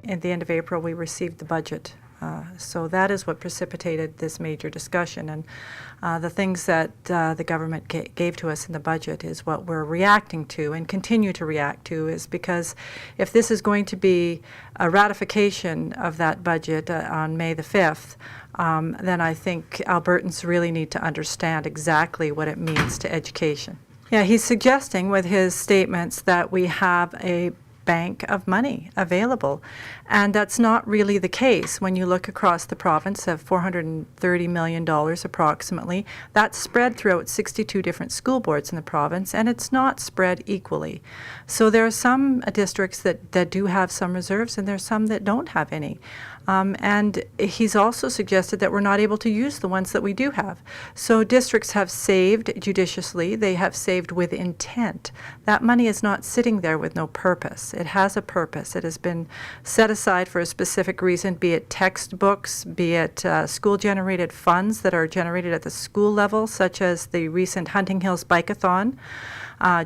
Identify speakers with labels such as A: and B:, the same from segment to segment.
A: at the end of April, we received the budget. So that is what precipitated this major discussion. And the things that the government gave to us in the budget is what we're reacting to and continue to react to, is because if this is going to be a ratification of that budget on May the 5th, then I think Albertans really need to understand exactly what it means to education. Yeah, he's suggesting with his statements that we have a bank of money available, and that's not really the case. When you look across the province of $430 million approximately, that's spread throughout 62 different school boards in the province, and it's not spread equally. So there are some districts that do have some reserves, and there's some that don't have any. And he's also suggested that we're not able to use the ones that we do have. So districts have saved judiciously. They have saved with intent. That money is not sitting there with no purpose. It has a purpose. It has been set aside for a specific reason, be it textbooks, be it school-generated funds that are generated at the school level, such as the recent Hunting Hills Bike-a-thon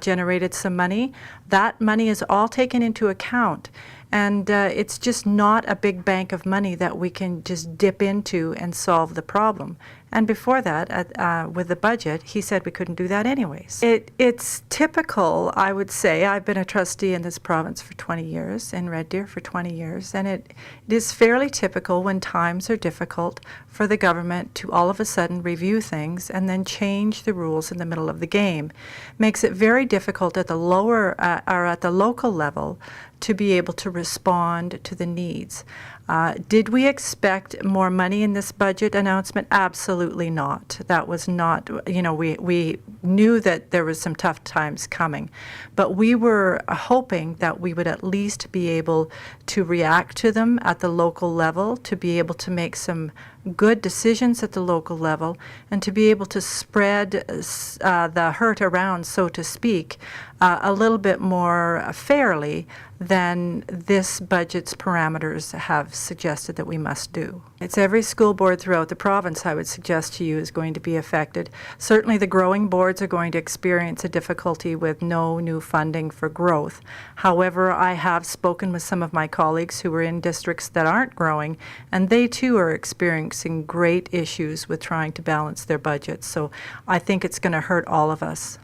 A: generated some money. That money is all taken into account. And it's just not a big bank of money that we can just dip into and solve the problem. And before that, with the budget, he said we couldn't do that anyways. It's typical, I would say. I've been a trustee in this province for 20 years, in Red Deer for 20 years, and it is fairly typical when times are difficult for the government to all of a sudden review things and then change the rules in the middle of the game. Makes it very difficult at the lower or at the local level to be able to respond to the needs. Did we expect more money in this budget announcement? Absolutely not. That was not, we knew that there was some tough times coming, but we were hoping that we would at least be able to react to them at the local level, to be able to make some good decisions at the local level, and to be able to spread the hurt around, so to speak, a little bit more fairly than this budget's parameters have suggested that we must do. It's every school board throughout the province, I would suggest to you, is going to be affected. Certainly the growing boards are going to experience a difficulty with no new funding for growth. However, I have spoken with some of my colleagues who are in districts that aren't growing, and they too are experiencing great issues with trying to balance their budgets. So I think it's going to hurt all of us.